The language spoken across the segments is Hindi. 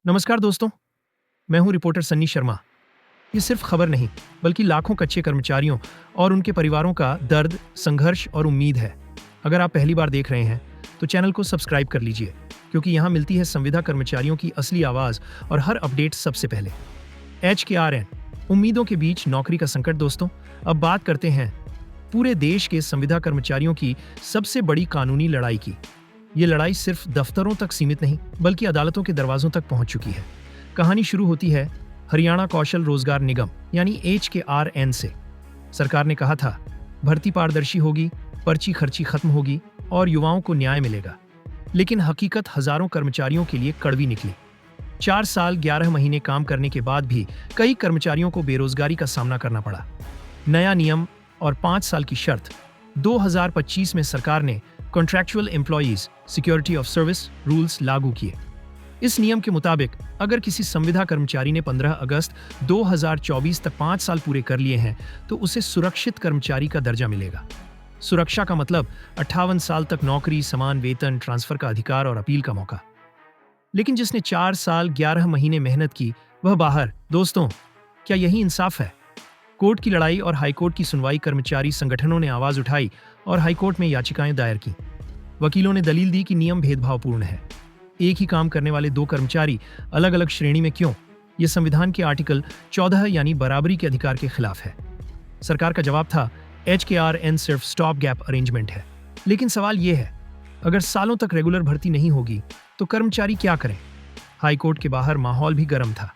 नमस्कार दोस्तों, मैं हूं रिपोर्टर सन्नी शर्मा। ये सिर्फ खबर नहीं, बल्कि लाखों कच्चे कर्मचारियों और उनके परिवारों का दर्द, संघर्ष और उम्मीद है। अगर आप पहली बार देख रहे हैं, तो चैनल को सब्सक्राइब कर लीजिए, क्योंकि यहाँ मिलती है संविदा कर्मचारियों की असली आवाज़ और हर अपडेट सबसे पहले। HKRN, उम्मीदों के बीच नौकरी का संकट। दोस्तों, अब बात करते हैं पूरे देश के संविदा कर्मचारियों की सबसे बड़ी कानूनी लड़ाई की। ये लड़ाई सिर्फ दफ्तरों तक सीमित नहीं, बल्कि अदालतों के दरवाजों तक पहुंच चुकी है। कहानी शुरू होती है हरियाणा कौशल रोजगार निगम यानी HKRN से। सरकार ने कहा था, भर्ती पारदर्शी होगी, पर्ची खर्ची खत्म होगी और युवाओं को न्याय मिलेगा। लेकिन हकीकत हजारों कर्मचारियों के लिए कड़वी निकली। 4 साल 11 महीने काम करने के बाद भी कई कर्मचारियों को बेरोजगारी का सामना करना पड़ा। नया नियम और 5 साल की शर्त 2025 में सरकार ने contractual employees security of service rules लागू किए। इस नियम के मुताबिक अगर किसी संविदा कर्मचारी ने 15 अगस्त 2024 तक 5 साल पूरे कर लिए हैं, तो उसे सुरक्षित कर्मचारी का दर्जा मिलेगा। सुरक्षा का मतलब 58 साल तक नौकरी, समान वेतन, ट्रांसफर का अधिकार और अपील का मौका। लेकिन जिसने 4 साल 11 महीने मेहनत की, वह बाहर। दोस्तों, क्या यही इंसाफ है? कोर्ट की लड़ाई और हाईकोर्ट की सुनवाई। कर्मचारी संगठनों ने आवाज उठाई और हाईकोर्ट में याचिकाएं दायर की। वकीलों ने दलील दी कि नियम भेदभावपूर्ण है। एक ही काम करने वाले 2 कर्मचारी अलग अलग श्रेणी में क्यों? यह संविधान के आर्टिकल 14 यानी बराबरी के अधिकार के खिलाफ है। सरकार का जवाब था, HKRN सिर्फ स्टॉप गैप अरेंजमेंट है। लेकिन सवाल यह है, अगर सालों तक रेगुलर भर्ती नहीं होगी, तो कर्मचारी क्या करें? हाईकोर्ट के बाहर माहौल भी गर्म था।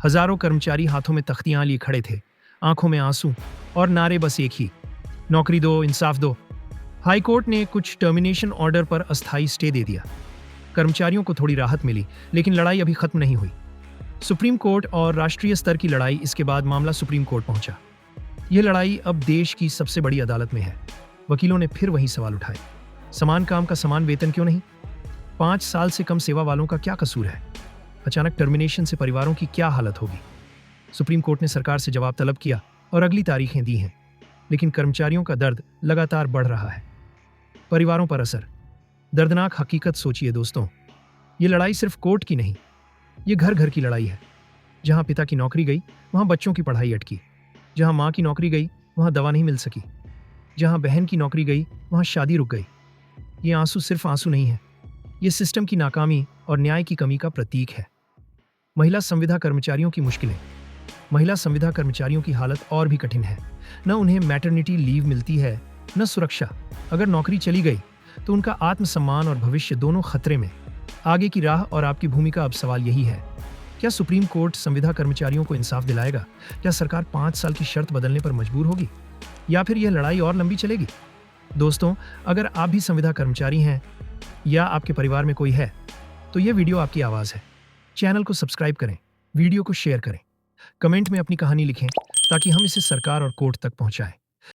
हजारों कर्मचारी हाथों में तख्तियां लिए खड़े थे, आंखों में आंसू और नारे बस एक ही, नौकरी दो, इंसाफ दो। हाईकोर्ट ने कुछ टर्मिनेशन ऑर्डर पर अस्थायी स्टे दे दिया। कर्मचारियों को थोड़ी राहत मिली, लेकिन लड़ाई अभी खत्म नहीं हुई। सुप्रीम कोर्ट और राष्ट्रीय स्तर की लड़ाई। इसके बाद मामला सुप्रीम कोर्ट पहुंचा। यह लड़ाई अब देश की सबसे बड़ी अदालत में है। वकीलों ने फिर वही सवाल उठाए, समान काम का समान वेतन क्यों नहीं? 5 साल से कम सेवा वालों का क्या कसूर है? अचानक टर्मिनेशन से परिवारों की क्या हालत होगी? सुप्रीम कोर्ट ने सरकार से जवाब तलब किया और अगली तारीखें दी हैं। लेकिन कर्मचारियों का दर्द लगातार बढ़ रहा है। परिवारों पर असर, दर्दनाक हकीकत सोचिए दोस्तों। ये लड़ाई सिर्फ कोर्ट की नहीं, ये घर घर की लड़ाई है। जहां पिता की नौकरी गई, वहां बच्चों की पढ़ाई अटकी। जहां माँ की नौकरी गई, वहां दवा नहीं मिल सकी। जहां बहन की नौकरी गई, वहां शादी रुक गई। ये आंसू सिर्फ आंसू नहीं है, ये सिस्टम की नाकामी और न्याय की कमी का प्रतीक है। महिला संविदा कर्मचारियों की मुश्किलें। महिला संविदा कर्मचारियों की हालत और भी कठिन है। न उन्हें मैटरनिटी लीव मिलती है, न सुरक्षा। अगर नौकरी चली गई, तो उनका आत्मसम्मान और भविष्य दोनों खतरे में। आगे की राह और आपकी भूमिका। अब सवाल यही है, क्या सुप्रीम कोर्ट संविदा कर्मचारियों को इंसाफ दिलाएगा? क्या सरकार 5 साल की शर्त बदलने पर मजबूर होगी? या फिर यह लड़ाई और लंबी चलेगी? दोस्तों, अगर आप भी संविदा कर्मचारी हैं या आपके परिवार में कोई है, तो यह वीडियो आपकी आवाज़ है। चैनल को सब्सक्राइब करें, वीडियो को शेयर करें, कमेंट में अपनी कहानी लिखें, ताकि हम इसे सरकार और कोर्ट तक पहुंचाएं।